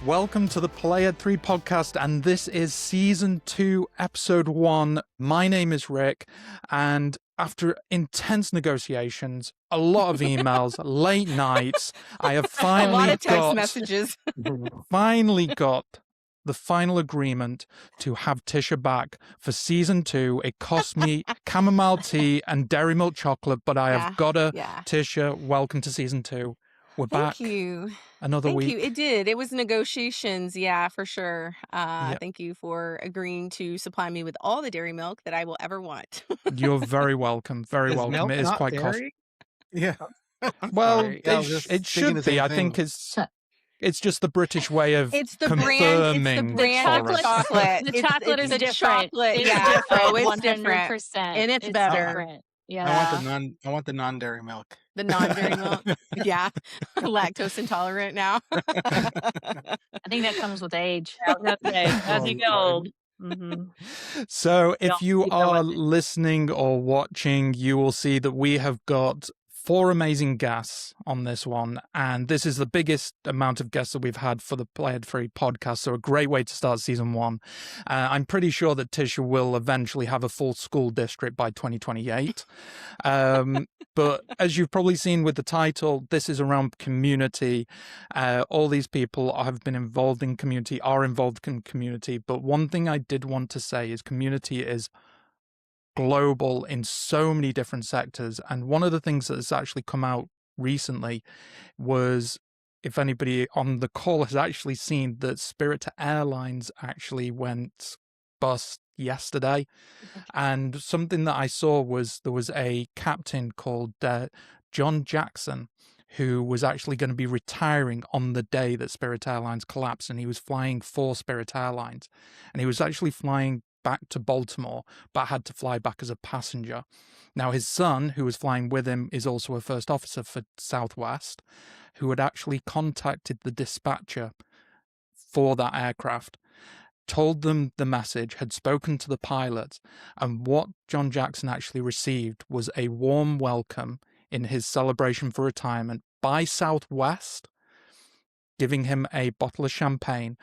Welcome to the Play Ed 3 podcast, and this is Season 2, Episode 1. My name is Rick, and after intense negotiations, a lot of emails, late nights, I have A lot of text messages. finally got the final agreement to have Tisha back for Season 2. It cost me chamomile tea and dairy milk chocolate, but I have got her. Yeah. Tisha, welcome to Season 2. We're back. Thank you. Another week. Thank you. It did. It was negotiations. Yeah, for sure. Yep. Thank you for agreeing to supply me with all the dairy milk that I will ever want. You're very welcome. Very welcome. Milk It is not quite dairy? Yeah. Well, sorry. Yeah, I was just it thinking should the same be. I thing. think it's just the British way of It's the confirming. brand. It's the brand for of us. chocolate. The chocolate is the different. chocolate. It's Yeah. different. Oh, it's different. 100%. And it's better. Different. Yeah. I want the non-dairy milk. The non-dairy milk. Yeah. Lactose intolerant now. I think that comes with age. As you get old. Mm-hmm. So if you keep are going. listening or watching, you will see that we have got 4 amazing guests on this one, and this is the biggest amount of guests that we've had for the Play Ed 3 podcast, so a great way to start Season 1. I'm pretty sure that Tisha will eventually have a full school district by 2028. But as you've probably seen with the title, this is around community. All these people have been involved in community, are involved in community, but one thing I did want to say is community is global in so many different sectors. And one of the things that has actually come out recently was, if anybody on the call has actually seen, that Spirit Airlines actually went bust yesterday. And something that I saw was there was a captain called John Jackson who was actually going to be retiring on the day that Spirit Airlines collapsed, and he was flying for Spirit Airlines, and he was actually flying back to Baltimore, but had to fly back as a passenger. Now, his son, who was flying with him, is also a first officer for Southwest, who had actually contacted the dispatcher for that aircraft, told them the message, had spoken to the pilots, and what John Jackson actually received was a warm welcome in his celebration for retirement by Southwest, giving him a bottle of champagne.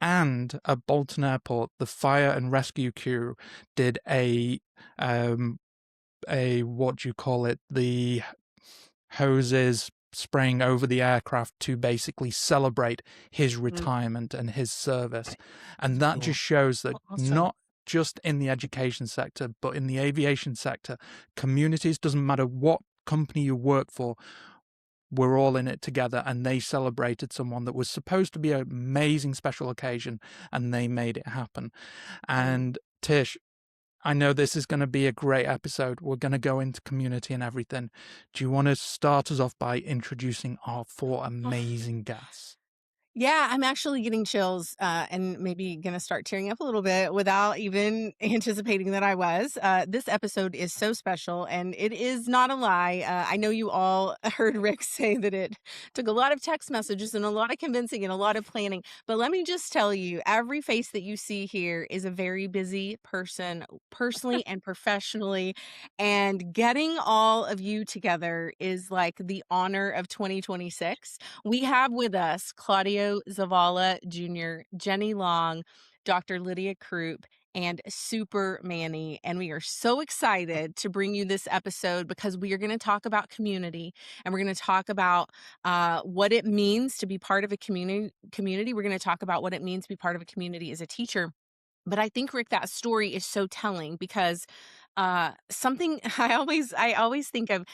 And at Bolton Airport, the fire and rescue crew did a what do you call it? The hoses spraying over the aircraft to basically celebrate his retirement and his service. And that just shows that not just in the education sector, but in the aviation sector, communities, doesn't matter what company you work for, we're all in it together, and they celebrated someone that was supposed to be an amazing special occasion, and they made it happen. And Tish, I know this is going to be a great episode. We're going to go into community and everything. Do you want to start us off by introducing our 4 amazing guests? Yeah, I'm actually getting chills and maybe going to start tearing up a little bit without even anticipating that I was. This episode is so special, and it is not a lie. I know you all heard Rick say that it took a lot of text messages and a lot of convincing and a lot of planning. But let me just tell you, every face that you see here is a very busy person, personally and professionally. And getting all of you together is like the honor of 2026. We have with us Claudio Zavala Jr., Jeni Long, Dr. Lydia Croupe, and Super Manny. And we are so excited to bring you this episode because we are going to talk about community, and we're going to talk about what it means to be part of a community. We're going to talk about what it means to be part of a community as a teacher. But I think, Rick, that story is so telling because something I always think of.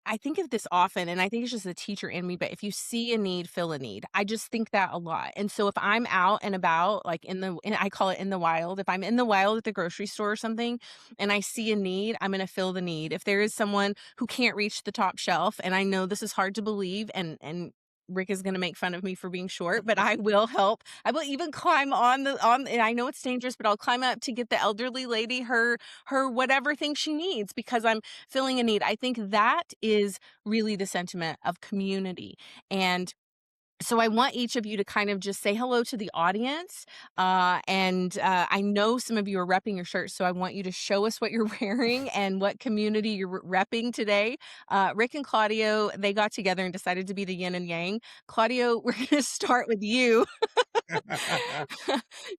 I think of this often, and I think it's just the teacher in me, but if you see a need, fill a need. I just think that a lot. And so if I'm out and about, like I call it in the wild, if I'm in the wild at the grocery store or something, and I see a need, I'm going to fill the need. If there is someone who can't reach the top shelf, and I know this is hard to believe, and Rick is going to make fun of me for being short, but I will help. I will even climb on, and I know it's dangerous, but I'll climb up to get the elderly lady her whatever thing she needs because I'm filling a need. I think that is really the sentiment of community. And So I want each of you to kind of just say hello to the audience. And I know some of you are repping your shirts, so I want you to show us what you're wearing and what community you're repping today. Rick and Claudio, they got together and decided to be the yin and yang. Claudio, we're going to start with you.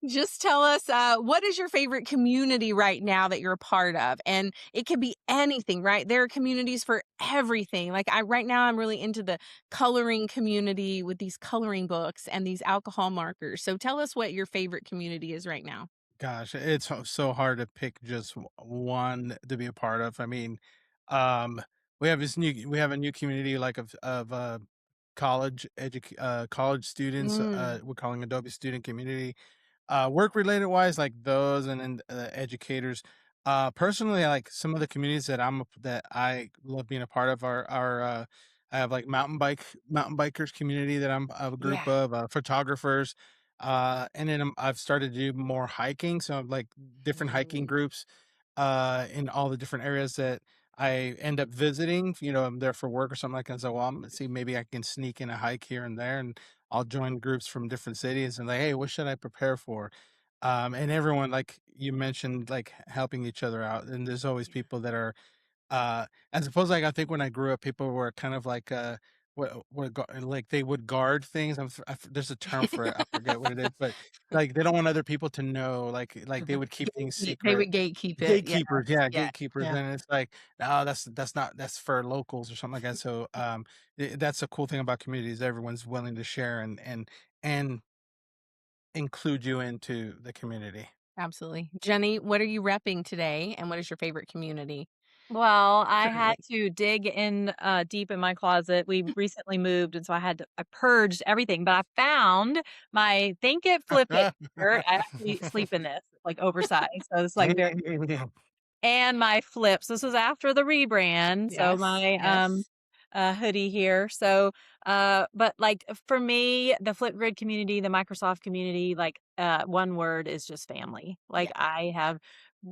Just tell us, what is your favorite community right now that you're a part of? And it could be anything, right? There are communities for everything. Like right now I'm really into the coloring community with these coloring books and these alcohol markers. So tell us what your favorite community is right now. Gosh, it's so hard to pick just one to be a part of. I mean, we have a new community like of college students. Mm, We're calling Adobe student community. Work related wise, like those, and then educators. Personally, I like some of the communities that I love being a part of are I have like mountain bikers community that I'm a group yeah. of photographers, and then I've started to do more hiking, so I'm like different hiking Mm, groups in all the different areas that I end up visiting. You know, I'm there for work or something like that. So, well, let's see, maybe I can sneak in a hike here and there, and I'll join groups from different cities and like, hey, what should I prepare for? And everyone, like you mentioned, like helping each other out. And there's always people that are as opposed like I think when I grew up, people were kind of like like they would guard things. There's a term for it. I forget what it is, but like they don't want other people to know. Like they would keep things They secret. would gatekeep it. Yes. Gatekeepers, yeah, Yeah. gatekeepers, Yeah. and it's like, no, that's for locals or something like that. So, that's a cool thing about communities. Everyone's willing to share and include you into the community. Absolutely. Jenny, what are you repping today? And what is your favorite community Well, I had currently? to dig in deep in my closet. We recently moved, and so I purged everything. But I found my Think It, Flip It shirt. I actually sleep in this, like oversized, so it's like very. And my flips. This was after the rebrand, so Yes. my Yes. hoodie here. So, but like for me, the Flipgrid community, the Microsoft community, like one word is just family. Like Yeah. I have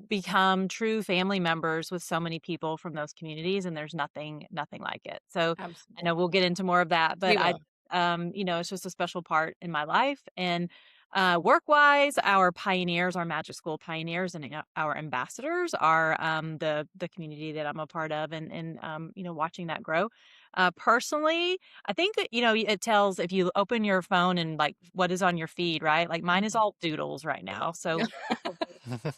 become true family members with so many people from those communities, and there's nothing like it. So I Absolutely. know we'll get into more of that, We but will. it's just a special part in my life. And work wise, our pioneers, our Magic School pioneers, and our ambassadors are the community that I'm a part of, and watching that grow. Personally, I think that it tells if you open your phone and like what is on your feed, right? Like mine is all doodles right now. So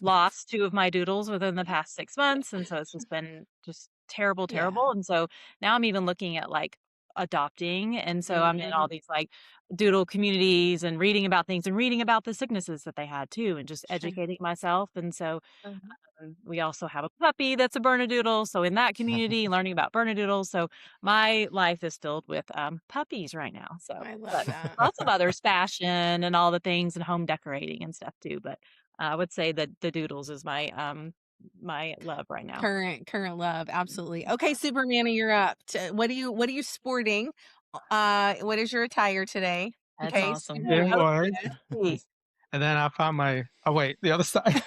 lost two of my doodles within the past 6 months, and so it's just been just terrible, Yeah. terrible. And so now I'm even looking at like adopting, and so I'm in all Mhm. these like doodle communities and reading about things and reading about the sicknesses that they had too, and just Sure. educating myself. And so Mhm. we also have a puppy that's a Bernedoodle, so in that community, learning about Bernedoodles. So my life is filled with puppies right now. So, I love but that. lots of others, fashion and all the things, and home decorating and stuff too. But I would say that the doodles is my love right now. Current love. Absolutely. Okay, Super Manny, you're up. What are you sporting? What is your attire today? That's Okay. awesome. Super. It Oh, was. yes. And then I found my oh wait, the other side.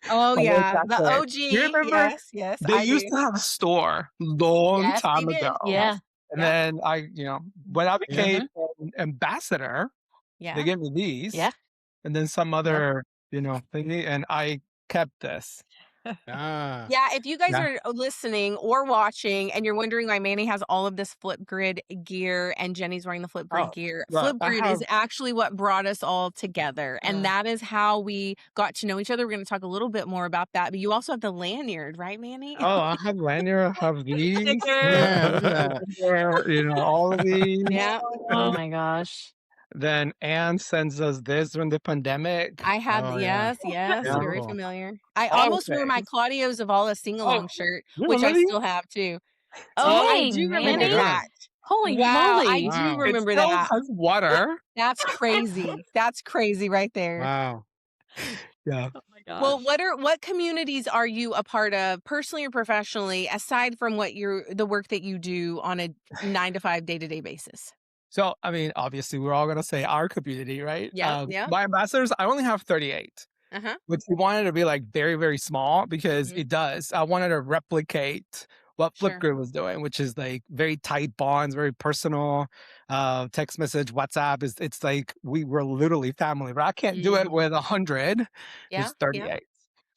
Oh My work yeah. The jacket. You OG. remember Yes, yes, they I used do. to have a store long Yes, they time did. ago. Yeah. Yes. And Yep. then when I Yeah. became an ambassador, they Yeah. gave me these Yeah. and then some Yeah. other, thingy, and I kept this. Ah. Yeah, if you guys Yeah. are listening or watching and you're wondering why Manny has all of this Flipgrid gear and Jenny's wearing the Flipgrid Oh, gear, look, I Flipgrid have is actually what brought us all together. And Uh, that is how we got to know each other. We're going to talk a little bit more about that. But you also have the lanyard, right, Manny? I have lanyard, I have these, Stickers. Yeah, look at that. all of these. Yeah. oh And my gosh. then Anne sends us this during the pandemic. I have, Oh yeah. yes, yes, Yeah. Very very cool. familiar. I almost wore my Okay. Claudio Zavala Oh, sing-along shirt, you which I really? still have too. So I Oh, do Dang, Oh my remember Manny. that. God. Holy Wow, I moly. do Wow. It remember still that. has water. That's crazy. That's crazy right there. Wow. Yeah. oh my gosh. Well, what communities are you a part of, personally or professionally, aside from the work that you do on a 9 to 5 day-to-day basis? So, I mean, obviously, we're all going to say our community, right? Yeah, yeah. My ambassadors, I only have 38, Uh-huh. which we wanted to be like very, very small because Mhm. it does. I wanted to replicate what Sure. Flipgrid was doing, which is like very tight bonds, very personal. Text message, WhatsApp it's like we were literally family. But I can't do it Mhm. with 100. Yeah. There's Yeah. 38.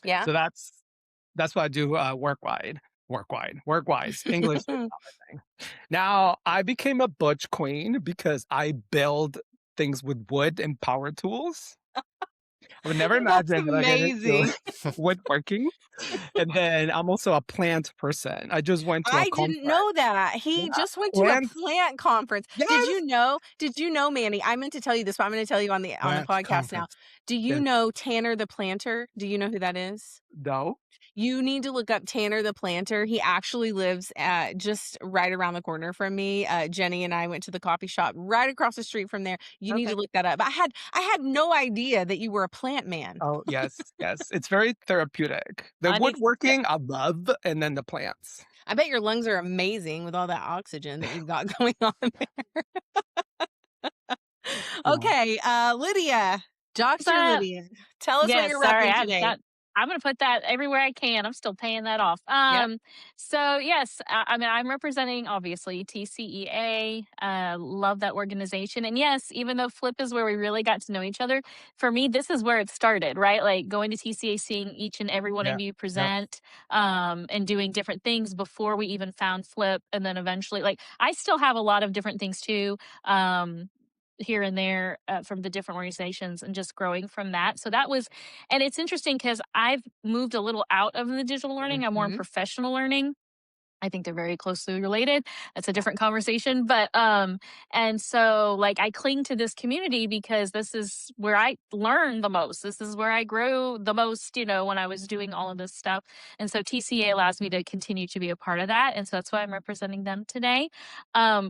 Yeah. So that's what I do work-wise. English is not my thing. Now, I became a butch queen because I build things with wood and power tools. I would never That's imagine that I get into amazing. woodworking. And then I'm also a plant person. I just went to a I didn't conference. know that. Yeah, He just went to a plant. plant conference. Yes. Did you know, Manny? I meant to tell you this, but I'm going to tell you on the Plant podcast now. conference. Do you Yes. know Tanner the planter? Do you know who that is? No. You need to look up Tanner the planter. He actually lives just right around the corner from me. Jeni and I went to the coffee shop right across the street from there. You need Okay. to look that up. I had no idea that you were a plant man. Oh, yes. It's very therapeutic. The I need to get woodworking, I love, and then the plants. I bet your lungs are amazing with all that oxygen that you've got going on there. Yeah. Okay, Lydia, what's Dr. up? Lydia, tell us what Yes, you're sorry, repping today. I'm gonna put that everywhere I can. I'm still paying that off. Yep. So yes, I mean I'm representing obviously TCEA. Love that organization, and yes, even though Flip is where we really got to know each other, for me this is where it started, right? Like going to TCA, seeing each and every one Yeah. of you Yep. present, and doing different things before we even found Flip, and then eventually, like I still have a lot of different things too. Here and there from the different organizations and just growing from that. So that was, and it's interesting because I've moved a little out of the digital learning. I'm more in Mhm. professional learning. I think they're very closely related. That's a different conversation. But and so like I cling to this community because this is where I learn the most. This is where I grow the most, you know, when I was doing all of this stuff. And so TCA allows me to continue to be a part of that. And so that's why I'm representing them today.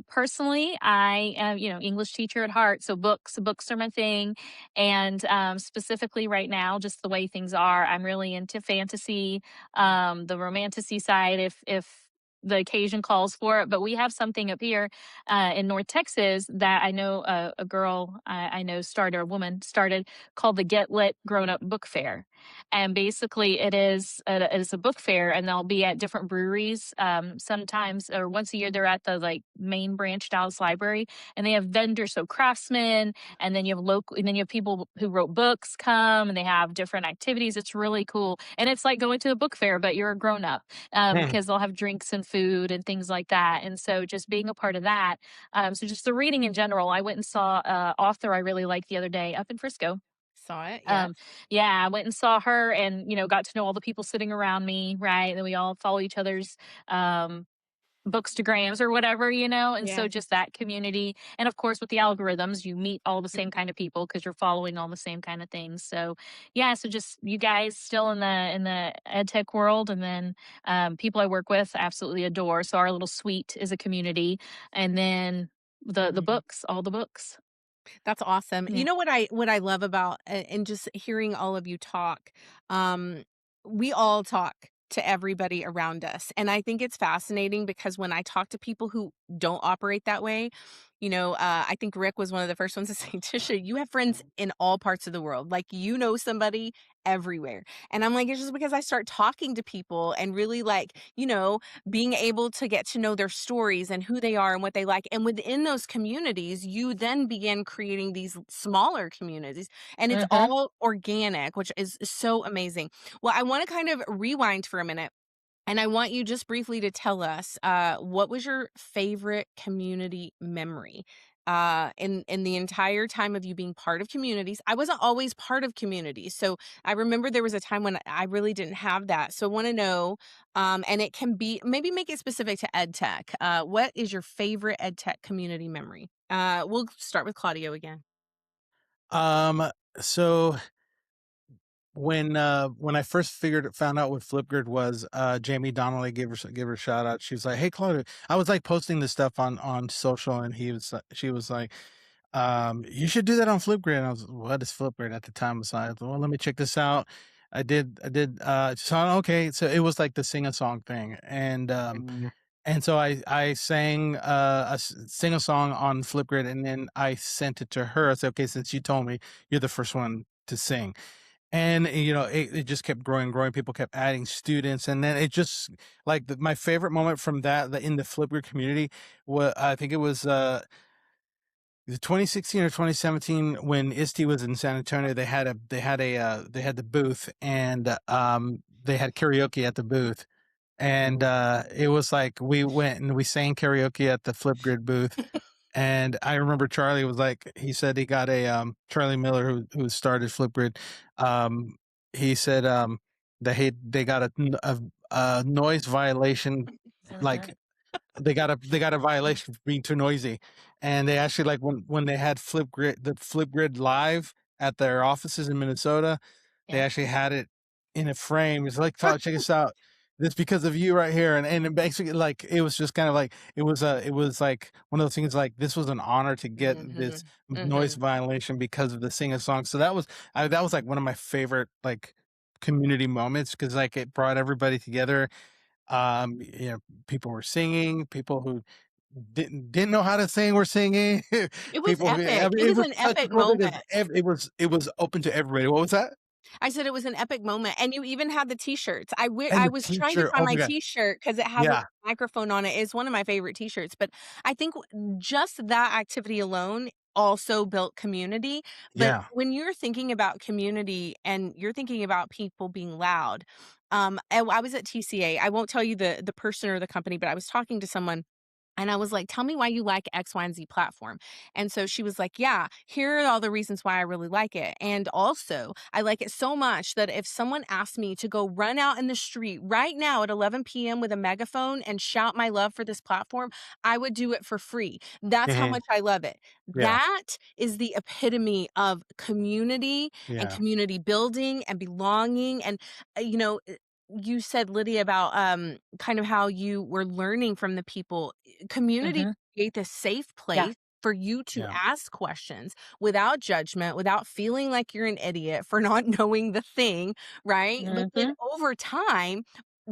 Personally, I am, you know, English teacher at heart. So books are my thing. And specifically right now, just the way things are, I'm really into fantasy, the romantasy side. If the occasion calls for it. But we have something up here in North Texas that I know a girl I know started, a woman started, called the Get Lit Grown Up Book Fair. And basically it is a book fair, and they'll be at different breweries. Sometimes or once a year they're at the like main branch Dallas Library, and they have vendors, so craftsmen, and then you have local, and then you have people who wrote books come, and they have different activities. It's really cool, and it's like going to a book fair, but you're a grown up, because they'll have drinks and food and things like that. And so just being a part of that. So just the reading in general, I went and saw author I really liked the other day up in Frisco. Saw it. Yes. Yeah, I went and saw her, and you know, got to know all the people sitting around me, right? And we all follow each other's bookstagrams or whatever, you know. And so Yeah. just that community, and of course with the algorithms you meet all the same kind of people because you're following all the same kind of things. So yeah, so just you guys still in the EdTech world, and then people I work with absolutely adore. So our little suite is a community, and then the Mhm. books, all the books. That's awesome. Yeah. You know what I love about and just hearing all of you talk, um, we all talk to everybody around us. And I think it's fascinating because when I talk to people who don't operate that way, you know, I think Rick was one of the first ones to say, Tisha, you have friends in all parts of the world. Like, you know, somebody everywhere. And I'm like, it's just because I start talking to people and really like, you know, being able to get to know their stories and who they are and what they like. And within those communities, you then begin creating these smaller communities, and it's Mm-hmm. all organic, which is so amazing. Well, I want to kind of rewind for a minute. And I want you just briefly to tell us what was your favorite community memory in the entire time of you being part of communities. I wasn't always part of communities, so I remember there was a time when I really didn't have that. So I want to know, and it can be maybe make it specific to EdTech. What is your favorite EdTech community memory? We'll start with Claudio again. So when I first found out what Flipgrid was, Jamie Donnelly gave her a shout out. She was like, "Hey Claudia," I was like posting this stuff on social, and she was like, "You should do that on Flipgrid." And I was, "What is Flipgrid?" At the time, I was like, "Well, let me check this out." I did so okay, so it was like the sing a song thing, and so I sang sing a song on Flipgrid, and then I sent it to her. I said, "Okay, since you told me, you're the first one to sing." And it just kept growing and growing. People kept adding students, and then it just like my favorite moment from that in the Flipgrid community was, I think it was the 2016 or 2017 when ISTE was in San Antonio. They had the booth, and they had karaoke at the booth, and it was like we went and we sang karaoke at the Flipgrid booth. And I remember Charlie was like, he said he got a Charlie Miller, who started Flipgrid. He said that they got a noise violation, like they got a violation for being too noisy. And they actually, like, when they had the Flipgrid live at their offices in Minnesota, they actually had it in a frame. It's like, Todd, check this out. This because of you right here. And basically, like, it was just kind of like, it was like one of those things, like, this was an honor to get this noise violation because of the sing-a-song. So that was like one of my favorite, like, community moments, because, like, it brought everybody together. People were singing, people who didn't know how to sing were singing. It was People who, I epic. mean, It it was was an such epic open moment. it was open to everybody. What was that? I said it was an epic moment, and you even had the T-shirts. I And the was trying to teacher, find oh my my god, T-shirt because it had yeah, the microphone on it. It's one of my favorite T-shirts, but I think just that activity alone also built community. But yeah, when you're thinking about community and you're thinking about people being loud, I was at TCA. I won't tell you the person or the company, but I was talking to someone. And I was like, tell me why you like X, Y, and Z platform. And so she was like, yeah, here are all the reasons why I really like it. And also, I like it so much that if someone asked me to go run out in the street right now at 11 p.m. with a megaphone and shout my love for this platform, I would do it for free. That's how mhm, much I love it. yeah, That is the epitome of community and yeah, community building and belonging. And, you said, Lydia, about kind of how you were learning from the people. Community Mm-hmm. create this safe Yeah. place for you to yeah, ask questions without judgment, without feeling like you're an idiot for not knowing the thing, right? But then Mm-hmm. over time,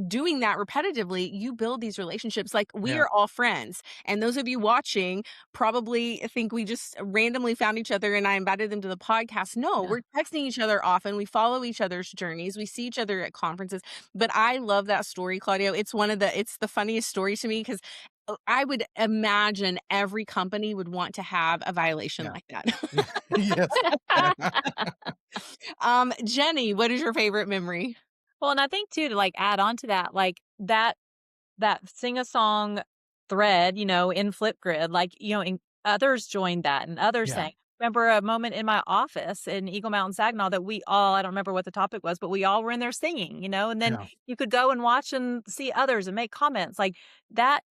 doing that repetitively, you build these relationships. Like, we yeah, are all friends. And those of you watching probably think we just randomly found each other and I invited them to the podcast. No, Yeah. we're texting each other often. We follow each other's journeys. We see each other at conferences. But I love that story, Claudio. It's the funniest story to me because I would imagine every company would want to have a violation yeah, like that. yeah, yes. Jeni, what is your favorite memory? Well, and I think too, to like add on to that, like that sing a song thread, in Flipgrid, like, and others joined that and others Yeah, sang. Remember a moment in my office in Eagle Mountain, Saginaw that I don't remember what the topic was, but we all were in there singing, and then yeah, you could go and watch and see others and make comments. Like that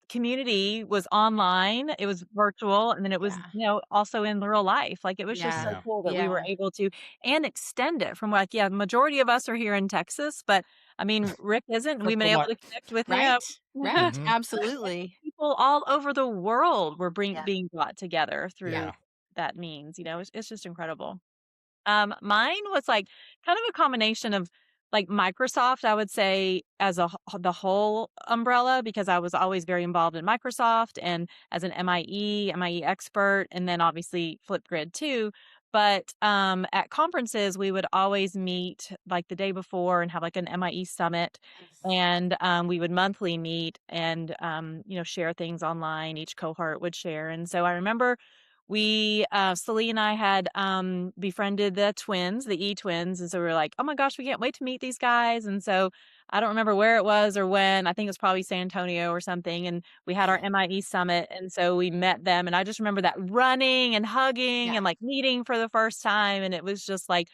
community was online, it was virtual, and then it was, Yeah. also in real life. Like, it was just Yeah. so yeah, cool that we were Yeah. able to and extend it from, like, yeah, the majority of us are here in Texas, but, I mean, Rick isn't, and we've been circle able back. to connect with him. Right. Right. Mhm, Absolutely. People all over the world were Yeah. being brought together through yeah, that means, it's just incredible. Mine was like kind of a combination of like Microsoft, I would say, as the whole umbrella, because I was always very involved in Microsoft and as an MIE expert, and then obviously Flipgrid too. But at conferences, we would always meet like the day before and have like an MIE summit, and we would monthly meet and share things online. Each cohort would share, and so I remember Celie and I had befriended the twins, the E twins, and so we were like, oh my gosh, we can't wait to meet these guys. And so I don't remember where it was or when. I think it was probably San Antonio or something. And we had our MIE summit, and so we met them. And I just remember that running and hugging Yeah. and like meeting for the first time, and it was just like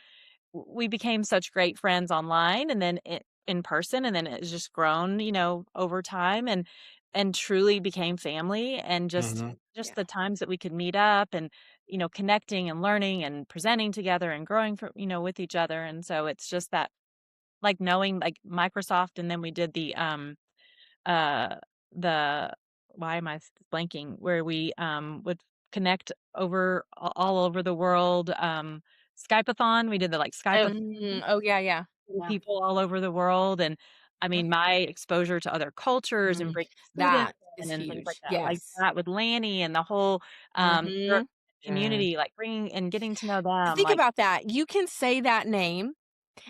we became such great friends online, and then in person, and then it's just grown, over time, and truly became family, and just mhm, just Yeah. the times that we could meet up and connecting and learning and presenting together and growing for with each other. And so it's just that, like, knowing like Microsoft, and then we did uh the why am I blanking, where we would connect all over the world, Skype-a-thon. We did the like Skype-a-thon Oh, yeah, yeah. with Yeah. people all over the world. And I Yep. mean, my exposure to other cultures and Mm, bringing students that is in and things like huge. that, like Yes. that with Lanny and the whole Europe Mhm. community, like bringing and getting to know them. Think Like, about that. You can say that name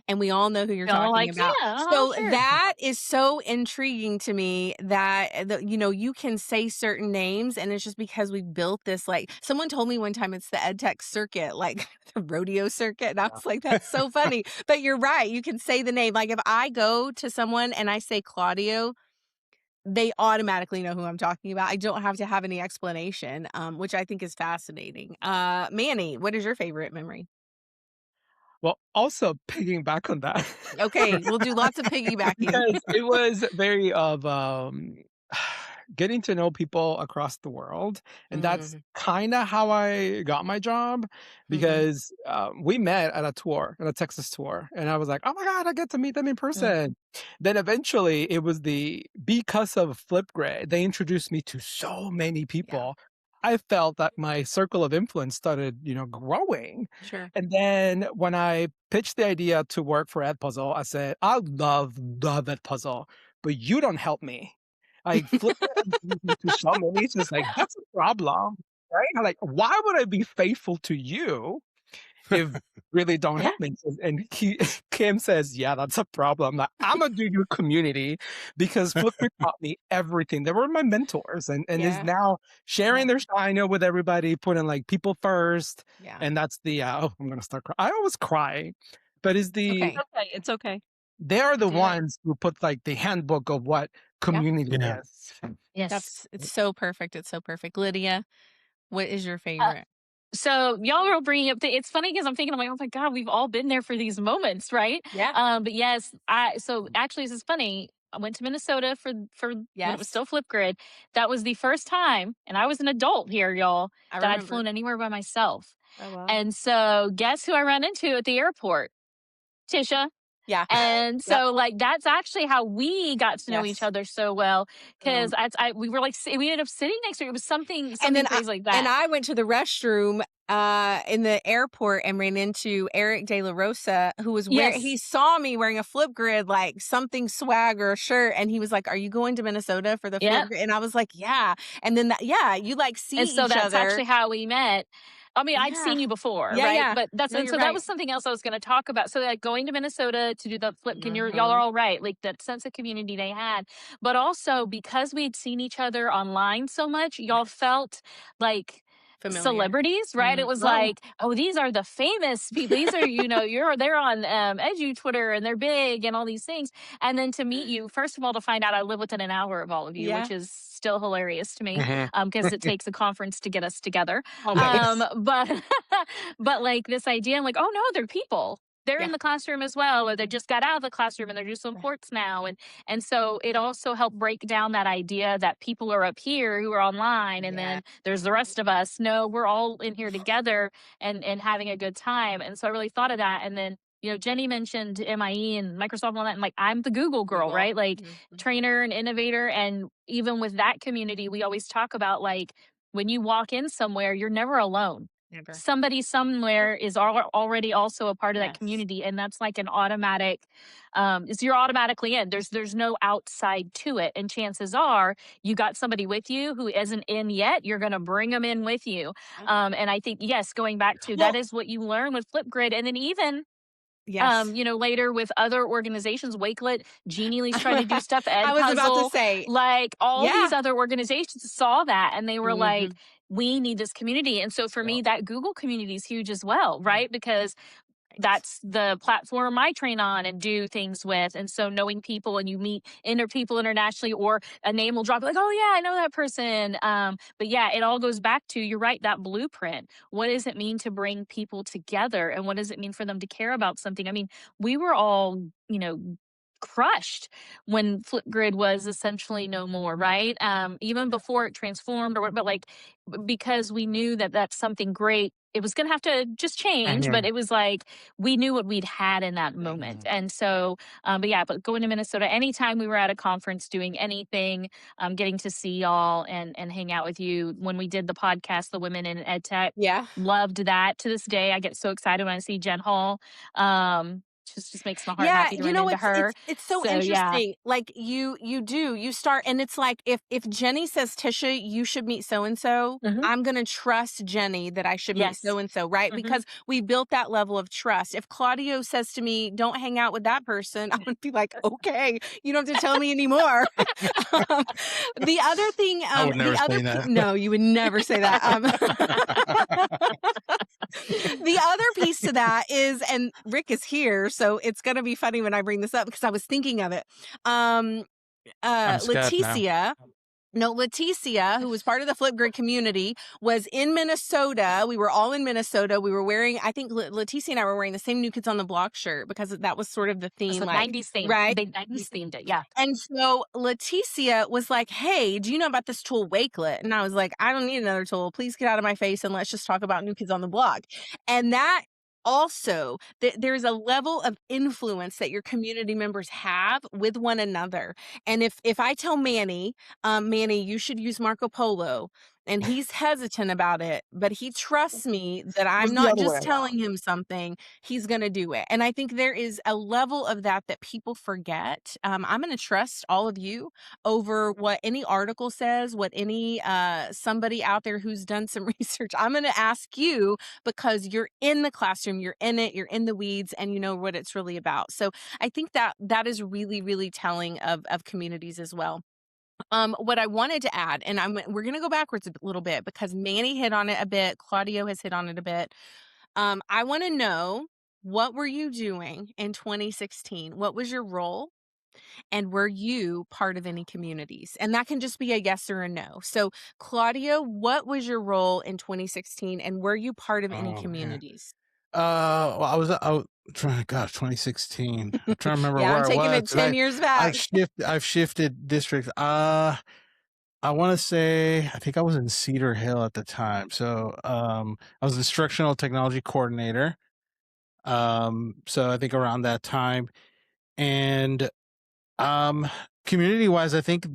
and we all know who you're feeling talking like, about. yeah, So sure. that is so intriguing to me that you can say certain names, and it's just because we built this. Like someone told me one time, it's the EdTech circuit, like the rodeo circuit, and I was like, that's so funny. But you're right. You can say the name. Like if I go to someone and I say Claudio, they automatically know who I'm talking about. I don't have to have any explanation, which I think is fascinating. Manny, what is your favorite memory? Well, also piggyback on that. Okay, we'll do lots of piggybacking. Because it was very of getting to know people across the world, and that's Mhm, kind of how I got my job. mhm, Because we met at a Texas tour, and I was like, "Oh my god, I get to meet them in mm, person." Then eventually, it was because of Flipgrid, they introduced me to so many yeah, people. I felt that my circle of influence started, growing. sure. And then when I pitched the idea to work for Edpuzzle, I said, I love Edpuzzle, but you don't help me. Like Flipgrid introduced me to so many, it's just like, that's a problem, right? I'm like, why would I be faithful to you if you really don't Yeah. help me? And Kim says, yeah, that's a problem. Like, I'm gonna do your community because Flipgrid taught me everything. They were my mentors and is Yeah, now sharing yeah, their shine with everybody, putting like people first. yeah. And that's I'm gonna start crying. I always cry, but It's okay. Okay, it's okay. they are the Do it. ones who put like the handbook of what Yeah, community Yeah. is. Yes. it's so perfect. It's so perfect. Lydia, what is your Uh, favorite? so y'all are bringing up it's funny because I'm thinking, I'm like, oh my God, we've all been there for these moments, right? Yeah. But yes, so actually this is funny. I went to Minnesota for when it was Yes, still Flipgrid. That was the first time, and I was an adult here, y'all, I that I'd remember. flown anywhere by myself. Oh wow. And so guess who I ran into at the airport? Tisha. Yeah. And Yep. so, like, that's actually how we got to know each Yes. other so well, because Um, we were like, we ended up sitting next to her. It was something and then crazy like and that. I went to the restroom in the airport and ran into Eric De La Rosa, who was he Yes. saw me wearing a Flipgrid, like something swag or a shirt, and he was like, "Are you going to Minnesota for the Yep. Flipgrid?" And I was like, "Yeah." And then you like see And so each that's other. actually how we met. I mean, I'd Yeah. seen you before, Yeah, right? yeah. But No, and you're so that right. was something else I was going to talk about. So like going to Minnesota to do the flip, y'all are Mhm. all right, like that sense of community they had, but also because we'd seen each other online so much, y'all Yes. felt like Familiar. celebrities, right? It was Oh, like, oh, these are the famous people. These are, they're on Edu Twitter and they're big and all these things. And then to meet you, first of all, to find out I live within an hour of all of you, yeah. which is still hilarious to me, Mhm. because it takes a conference to get us together. Always. But but like this idea, I'm like, oh no, they're people. They're in Yeah. the classroom as well, or they just got out of the classroom and they're doing some ports now. And so it also helped break down that idea that people are up here who are online, and Yeah. then there's the rest of us. No, we're all in here together and having a good time. And so I really thought of that. And then Jenny mentioned MIE and Microsoft and all that. And like, I'm the Google girl, Google. right? Like Mhm. trainer and innovator. And even with that community, we always talk about like when you walk in somewhere, you're never alone. Never. Somebody somewhere is already also a part of that Yes. community, and that's like an automatic. It's you're automatically in. There's no outside to it, and chances are you got somebody with you who isn't in yet. You're going to bring them in with you. Yeah. And I think yes, going back to Well, that is what you learn with Flipgrid, and then even yes. later with other organizations, Wakelet, Geniely's trying to do stuff, I was about to Edpuzzle, say, like all these yeah. other organizations saw that and they were like, Mhm. we need this community. And so for Yeah. me, that Google community is huge as well, right? Because Right. that's the platform I train on and do things with. And so knowing people and you meet people internationally, or a name will drop like, oh yeah, I know that person. But yeah, it all goes back to, you're right, that blueprint. What does it mean to bring people together? And what does it mean for them to care about something? I mean, we were all, crushed when Flipgrid was essentially no more, right? Even before it transformed, but like, because we knew that that's something great, it was going to have to just change, but Mhm. it was like we knew what we'd had in that moment. Mhm. And so but going to Minnesota, anytime we were at a conference doing anything, getting to see y'all and hang out with you. When we did the podcast, the Women in EdTech, Yeah. loved that. To this day I get so excited when I see Jen Hall. Just makes my heart Yeah, happy to you run know, into her. it's so So yeah. interesting. Like you start, and it's like if Jeni says, Tisha, you should meet so and so, Mhm. I'm gonna trust Jeni that I should meet Yes. so and so, right? Mhm. Because we built that level of trust. If Claudio says to me, don't hang out with that person, I'm gonna be like, okay, you don't have to tell me anymore. Um, the other thing, I would never say that. no, you would never say that. The other piece to that is, and Rick is here, so it's going to be funny when I bring this up because I was thinking of it. I'm scared now. Leticia, who was part of the Flipgrid community, was in Minnesota. We were all in Minnesota. We were wearing, I think Leticia and I were wearing the same New Kids on the Block shirt because that was sort of the theme. So like, 90s theme. right? They 90s themed it. Yeah. And so Leticia was like, hey, do you know about this tool Wakelet? And I was like, I don't need another tool. Please get out of my face and let's just talk about New Kids on the Block. And that also, there's a level of influence that your community members have with one another. And if I tell Manny, Manny, you should use Marco Polo, and he's hesitant about it, but he trusts me that I'm Was the not other way just telling him something, he's going to do it. And I think there is a level of that people forget. I'm going to trust all of you over what any article says, what any somebody out there who's done some research. I'm going to ask you because you're in the classroom, you're in it, you're in the weeds, and you know what it's really about. So I think that is really, really telling of communities as well. What I wanted to add, and we're going to go backwards a little bit because Manny hit on it a bit. Claudio has hit on it a bit. I want to know, what were you doing in 2016? What was your role? And were you part of any communities? And that can just be a yes or a no. So Claudio, what was your role in 2016? And were you part of any Oh, man. communities? Well, I was trying. Gosh, 2016. I'm trying to remember Yeah, where I'm I taking was. it 10 years back. I've shifted districts. I want to say I think I was in Cedar Hill at the time. So I was instructional technology coordinator. So I think around that time, and community wise, I think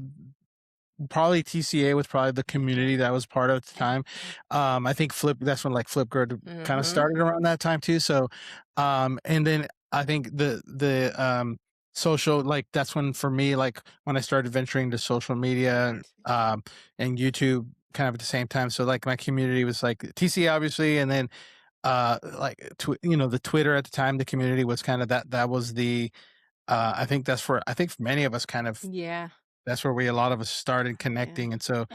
probably TCA was probably the community that I was part of at the time. I think that's when like Flipgrid kind of started around that time too. So, and then I think the social, like that's when for me, like when I started venturing to social media, and YouTube kind of at the same time. So like my community was like TCA obviously, and then like the Twitter at the time, the community was kind of that was the I think for many of us kind of that's where a lot of us started connecting. And so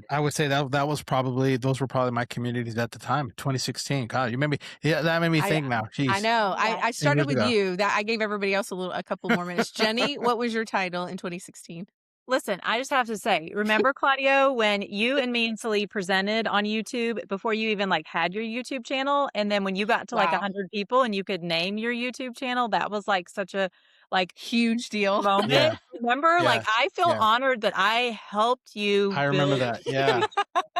I would say those were probably my communities at the time, 2016. God, you made me, that made me think now. Jeez. I know. Yeah. I started with ago. you. That I gave everybody else a couple more minutes. Jeni, what was your title in 2016? Listen, I just have to say, remember, Claudio, when you and me and Celie presented on YouTube before you even like had your YouTube channel, and then when you got to like 100 people and you could name your YouTube channel, that was like such a like huge deal moment. Yeah. Remember, Yeah. like I feel Yeah. honored that I helped you. I remember build that. Yeah.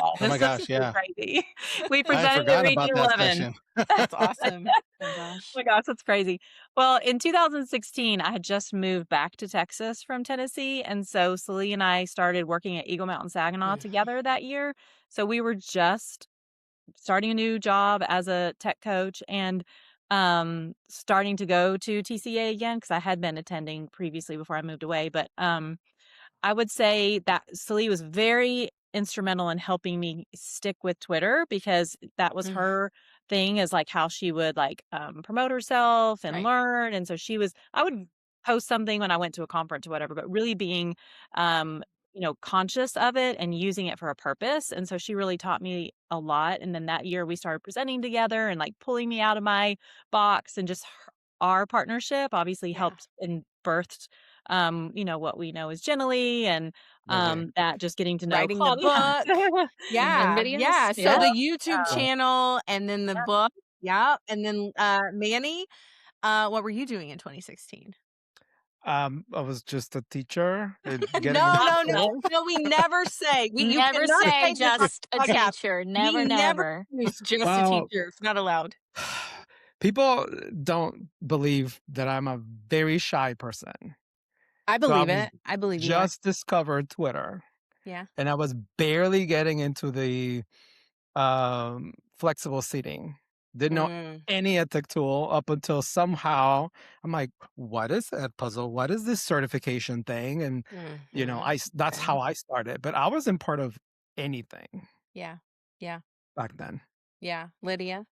Oh my gosh, yeah. crazy. We I presented forgot at about Region that 11. session. That's awesome. Oh gosh. Oh my gosh, that's crazy. Well, in 2016, I had just moved back to Texas from Tennessee. And so Celie and I started working at Eagle Mountain Saginaw together that year. So we were just starting a new job as a tech coach and starting to go to TCA again because I had been attending previously before I moved away. But I would say that Celie was very instrumental in helping me stick with Twitter because that was her thing, is like how she would like promote herself and learn. And so I would post something when I went to a conference or whatever, but really being conscious of it and using it for a purpose. And so she really taught me a lot. And then that year we started presenting together and like pulling me out of my box, and just our partnership obviously helped and birthed what we know as Genially, and that just getting to know writing Claudia. the book. And videos. So the YouTube channel and then the book. Yeah. And then Manny, what were you doing in 2016? I was just a teacher. No, we never say. You Never cannot say this on just a podcast. teacher. We Never. use just a teacher. It's not allowed. People don't believe that I'm a very shy person. I believe it. I believe you. Just discovered Twitter. Yeah. And I was barely getting into the flexible seating. Didn't know Mm, any EdTech tool up until somehow I'm like, what is Edpuzzle? What is this certification thing? And mhm. that's Okay. how I started. But I wasn't part of anything Yeah. Yeah. back then. Yeah. Lydia?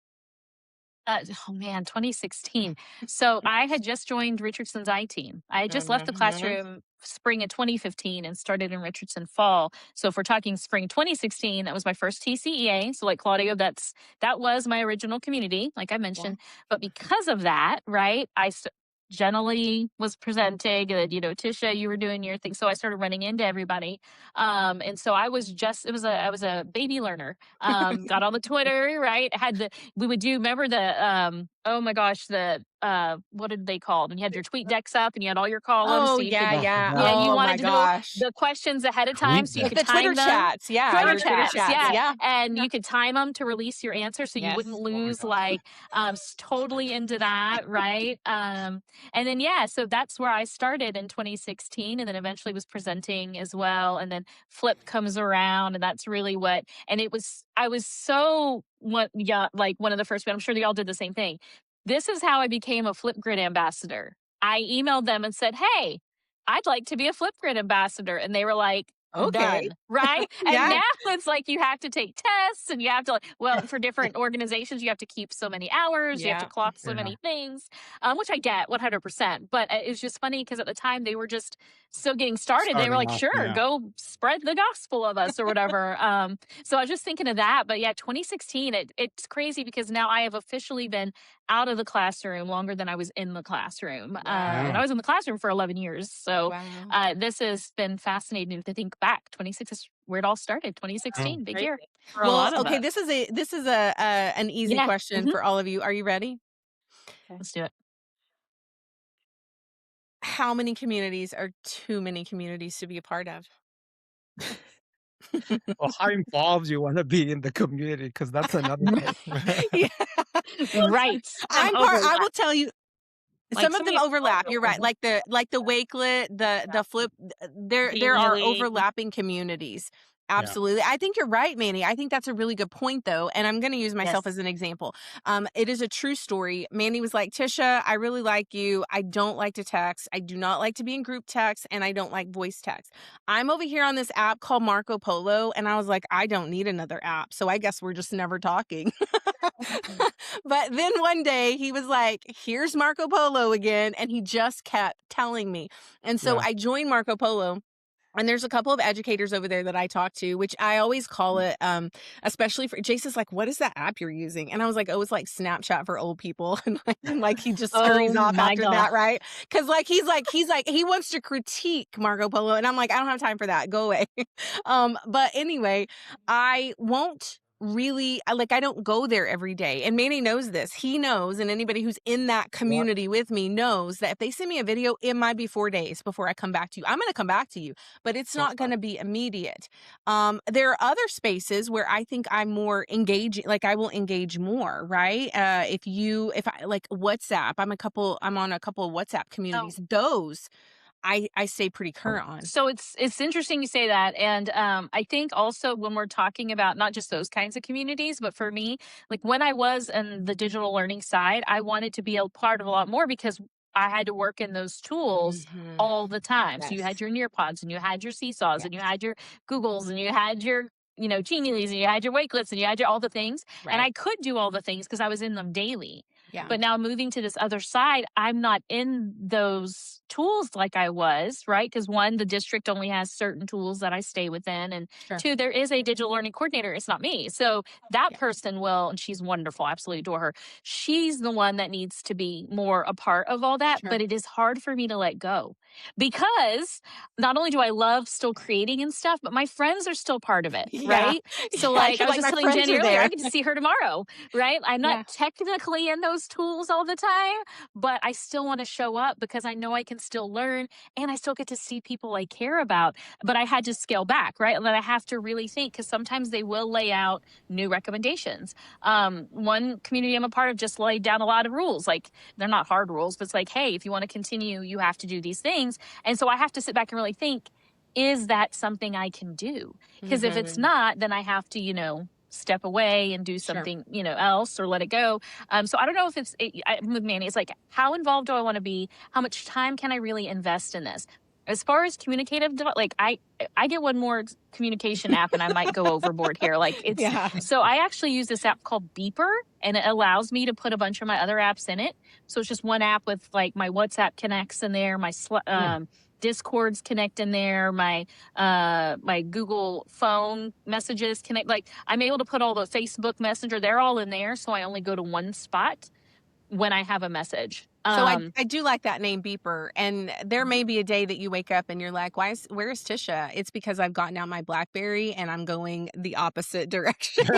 Oh man, 2016. So I had just joined Richardson's I team. I had just left the Mhm. classroom spring of 2015 and started in Richardson fall. So if we're talking spring 2016, that was my first TCEA. So like Claudio, that was my original community, like I Yeah. mentioned. But because of that, right, generally was presenting and Tisha, you were doing your thing, so I started running into everybody, and so I was a baby learner, got on the Twitter, right, we would do, remember oh my gosh, what did they call them? You had your tweet decks up and you had all your callers, Oh, so you yeah, could, Oh, yeah. yeah. yeah, you Oh my wanted to know gosh. the questions ahead of time Tweet so you deck. could The Twitter time them. chats. Yeah. Twitter Your Twitter chats, chats. yeah, Yeah. and you could time them to release your answer so you Yes. wouldn't Oh my lose, gosh. like, totally into that, right? And then, yeah, so that's where I started in 2016, and then eventually was presenting as well. And then Flip comes around, and that's really I was so, yeah, like one of the first, but I'm sure y'all did the same thing. This is how I became a Flipgrid ambassador. I emailed them and said, hey, I'd like to be a Flipgrid ambassador. And they were like, Okay. done, right? And Yeah. now it's like you have to take tests and you have to, well, for different organizations, you have to keep so many hours, you have to Yeah. clock so Yeah. many things, which I get 100%. But it was just funny because at the time they were just still getting started. They were Starting like, off, sure, yeah. go spread the gospel of us or whatever. So I was just thinking of that. But yeah, 2016, it's crazy because now I have officially been out of the classroom longer than I was in the classroom. Wow. And I was in the classroom for 11 years. So Wow. this has been fascinating to think back. 26 is where it all started. 2016, big Great year. for a Well, lot of okay, us. this is a an easy Yeah. question for all of you. Are you ready? Let's do it. How many communities are too many communities to be a part of? Well, how involved you want to be in the community? Because that's another thing. Yeah. Right. I will tell you, Like some of them somebody overlap. You're right. Like the Wakelet, the Flip. There are Genially. overlapping communities. Yeah. Absolutely. I think you're right, Manny. I think that's a really good point, though. And I'm going to use myself Yes. as an example. It is a true story. Manny was like, Tisha, I really like you. I don't like to text. I do not like to be in group text, and I don't like voice text. I'm over here on this app called Marco Polo, and I was like, I don't need another app. So I guess we're just never talking. But then one day he was like, here's Marco Polo again. And he just kept telling me. And so Yeah. I joined Marco Polo. And there's a couple of educators over there that I talk to, which I always call it, especially for Jason's like, what is that app you're using? And I was like, oh, it's like Snapchat for old people. And like he just scurries Oh off my after God. that, right? Because like he's like he wants to critique Marco Polo, and I'm like, I don't have time for that. Go away. But anyway, I won't really I don't go there every day, and Manny knows this. He knows, and anybody who's in that community with me knows that if they send me a video, it might be 4 days before I come back to you. I'm going to come back to you, but it's not going to be immediate. There are other spaces where I think I'm more engaging, like I will engage more, right? If I like WhatsApp, I'm on a couple of WhatsApp communities. Those I stay pretty current on. So it's interesting you say that, and I think also when we're talking about not just those kinds of communities, but for me, like when I was in the digital learning side, I wanted to be a part of a lot more because I had to work in those tools all the time. So you had your Nearpods, and you had your Seesaws, and you had your Googles, and you had your Genies, and you had your Wakelets, and you had all the things, and I could do all the things because I was in them daily. Yeah. But now moving to this other side, I'm not in those tools like I was, right? Because one, the district only has certain tools that I stay within. And two, there is a digital learning coordinator. It's not me. So that person will, and she's wonderful. Absolutely adore her. She's the one that needs to be more a part of all that. But it is hard for me to let go because not only do I love still creating and stuff, but my friends are still part of it, right? So like I was just telling Jenny earlier, I get to see her tomorrow, right? I'm not technically in those tools all the time, but I still want to show up because I know I can still learn and I still get to see people I care about. But I had to scale back, right? And then I have to really think because sometimes they will lay out new recommendations. One community I'm a part of just laid down a lot of rules. Like they're not hard rules, but it's like, hey, if you want to continue, you have to do these things. And so I have to sit back and really think, is that something I can do? Because if it's not, then I have to, step away and do Sure. something, else or let it go. So I don't know if with Manny, it's like, how involved do I want to be? How much time can I really invest in this? As far as communicative, like I get one more communication app and I might go overboard here. Like it's, Yeah. so I actually use this app called Beeper, and it allows me to put a bunch of my other apps in it. So it's just one app with like my WhatsApp connects in there, my Discords connect in there, my Google phone messages connect. Like I'm able to put all the Facebook Messenger, they're all in there. So I only go to one spot when I have a message. So I do like that name, Beeper. And there may be a day that you wake up and you're like, where is Tisha? It's because I've gotten out my BlackBerry and I'm going the opposite direction.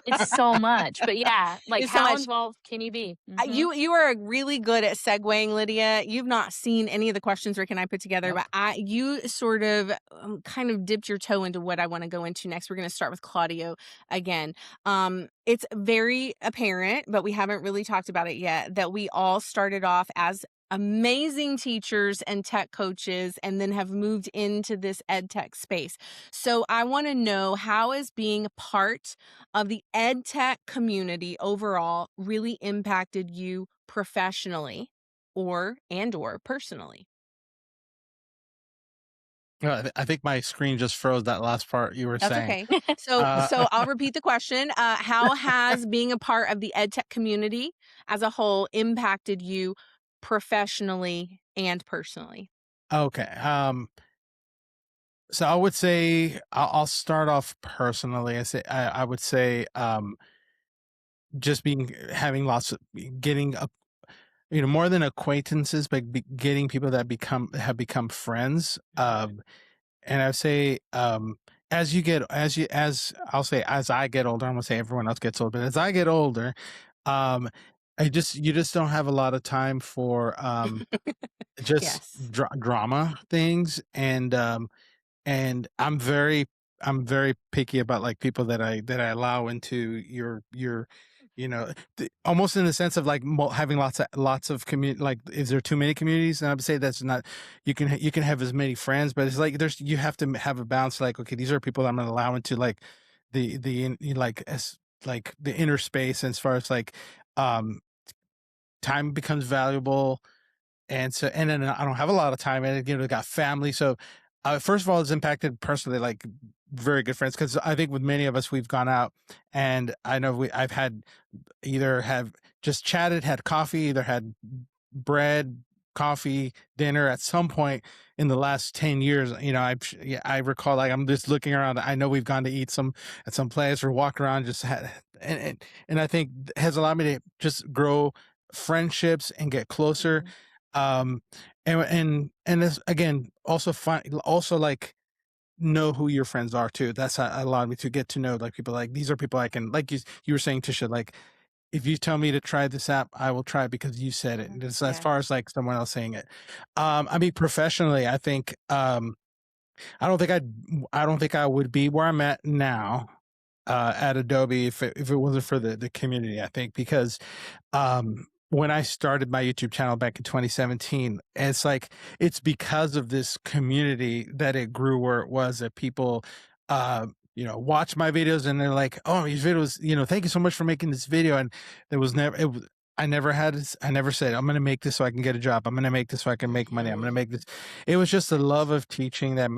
It's so much. But yeah, like It's so how much. involved can you be? You are really good at segueing, Lydia. You've not seen any of the questions Rick and I put together, Nope. but you sort of kind of dipped your toe into what I want to go into next. We're going to start with Claudio again. It's very apparent, but we haven't really talked about it yet, that we all started off as amazing teachers and tech coaches and then have moved into this EdTech space. So I want to know, how is being part of the EdTech community overall really impacted you professionally or personally? I think my screen just froze that last part you were That's saying. okay. So I'll repeat the question. How has being a part of the EdTech community as a whole impacted you professionally and personally? Okay. So I would say I'll start off personally. I would say just having lots of getting up, more than acquaintances, but getting people that have become friends. And I would say as I get older, I'm gonna say everyone else gets older, but as I get older, um, you just don't have a lot of time for just Yes. drama things, and I'm very picky about like people that I allow into your almost in the sense of like having lots of community. Like, is there too many communities? And I would say that's not. You can have as many friends, but it's like you have to have a balance. Like, okay, these are people I'm going to allow into like like the inner space, and as far as like time becomes valuable. And then I don't have a lot of time, and got family. So first of all, it's impacted personally, like very good friends, because I think with many of us, we've gone out, and I know I've had either have just chatted, had coffee, either had bread, coffee, dinner at some point in the last 10 years. I recall, like, I'm just looking around. I know we've gone to eat at some place or walked around, just had, and I think has allowed me to just grow friendships and get closer. And this, again, also like know who your friends are too. That's allowed me to get to know like people, like these are people I can, like you were saying, Tisha, like if you tell me to try this app, I will try it because you said it. And as far as like someone else saying it. I mean, professionally, I think I don't think I would be where I'm at now at Adobe if it wasn't for the community. I think because when I started my YouTube channel back in 2017, it's because of this community that it grew where it was, that people watch my videos and they're like, oh, these videos, thank you so much for making this video. And I never said, I'm going to make this so I can get a job. I'm going to make this so I can make money. I'm going to make this. It was just the love of teaching that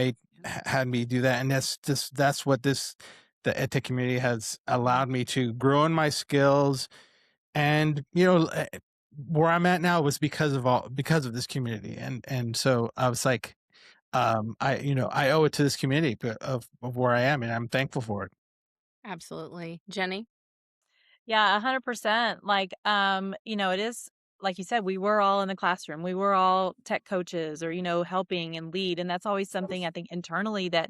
had me do that. And that's what the EdTech community has allowed me to grow in my skills. And where I'm at now was because of this community, and so I was like, I owe it to this community of where I am, and I'm thankful for it. Absolutely. Jeni? Yeah, 100%. Like, it is, like you said, we were all in the classroom. We were all tech coaches or, helping and lead. And that's always something I think internally that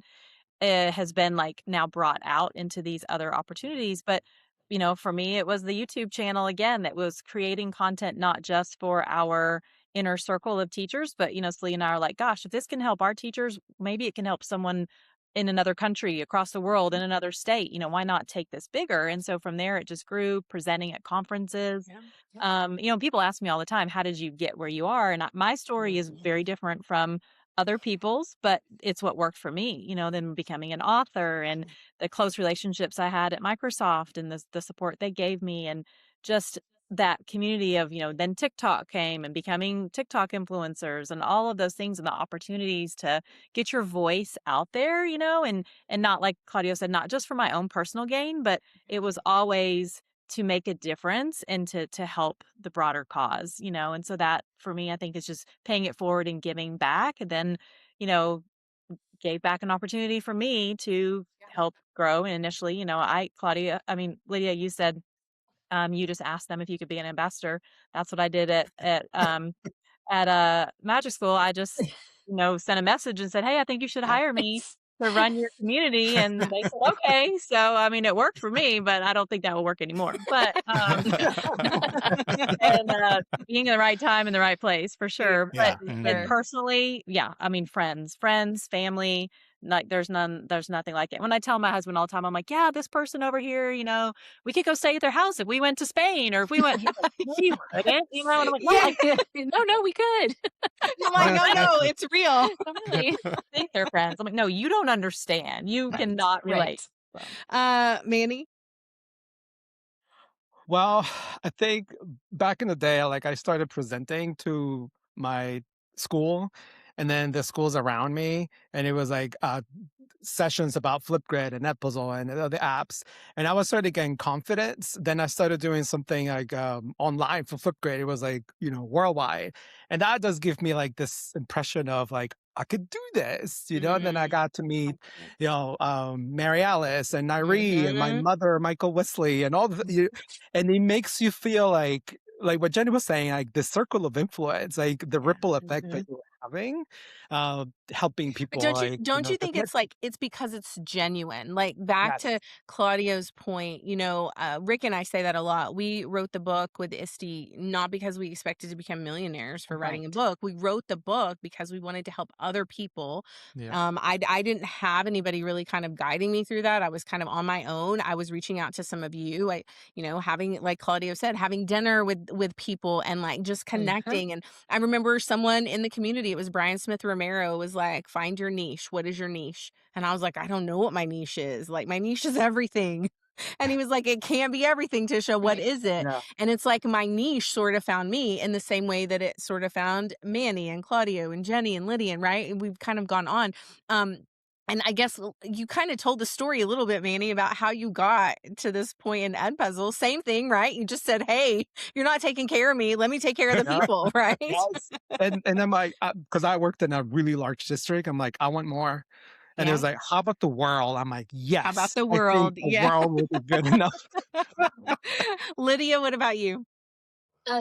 has been like now brought out into these other opportunities. But, for me, it was the YouTube channel again that was creating content, not just for our inner circle of teachers, but, Celia and I are like, gosh, if this can help our teachers, maybe it can help someone in another country, across the world, in another state. Why not take this bigger? And so from there, it just grew, presenting at conferences. People ask me all the time, how did you get where you are? And my story is very different from other people's, but it's what worked for me, then becoming an author and the close relationships I had at Microsoft and the support they gave me and just that community of, then TikTok came and becoming TikTok influencers and all of those things and the opportunities to get your voice out there, and not like Claudio said, not just for my own personal gain, but it was always to make a difference and to help the broader cause, and so that for me, I think is just paying it forward and giving back. And then, you know, gave back an opportunity for me to help grow. And initially, Lydia, you said you just asked them if you could be an ambassador. That's what I did at magic school. I just, sent a message and said, "Hey, I think you should hire me to run your community." And they said, "Okay." So, it worked for me, but I don't think that will work anymore. But, and, being in the right time in the right place for sure. Yeah. But and personally, friends, family, like there's nothing like it. When I tell my husband all the time, I'm like, "Yeah, this person over here, we could go stay at their house if we went to Spain or if we went." He's like, "No, you wouldn't," and I'm like, "Well, no, we could. I'm like, no, it's real. Really? I think they're friends." I'm like, "No, you don't understand. You cannot relate." Manny? Well, I think back in the day, I started presenting to my school and then the schools around me, and it was sessions about Flipgrid and Netpuzzle and other apps. And I was started getting confidence. Then I started doing something online for Flipgrid. It was worldwide. And that does give me this impression of I could do this, And then I got to meet, Mary Alice and Nairi and my mother, Michael Wesley, and all and it makes you feel like what Jenny was saying, the circle of influence, the ripple effect that you're having, helping people. Don't you think it's because it's genuine? Back to Claudio's point, Rick and I say that a lot. We wrote the book with ISTE not because we expected to become millionaires for writing a book. We wrote the book because we wanted to help other people. Yeah. I didn't have anybody really kind of guiding me through that. I was kind of on my own. I was reaching out to some of you, having, like Claudio said, having dinner with people and just connecting. And I remember someone in the community, it was Brian Smith Romero, was like, "Find your niche. What is your niche?" And I was like, "I don't know what my niche is. My niche is everything." And he was like, "It can't be everything, Tisha. What is it?" Yeah. And it's like my niche sort of found me in the same way that it sort of found Manny and Claudio and Jenny and Lydia, right? And we've kind of gone on. And I guess you kind of told the story a little bit, Manny, about how you got to this point in Edpuzzle. Same thing, right? You just said, "Hey, you're not taking care of me. Let me take care of the people," right? Yes. And I'm like, because I worked in a really large district, I'm like, I want more. And it was like, "How about the world?" I'm like, "Yes." How about the I think world? the world would be good enough. Lydia, what about you?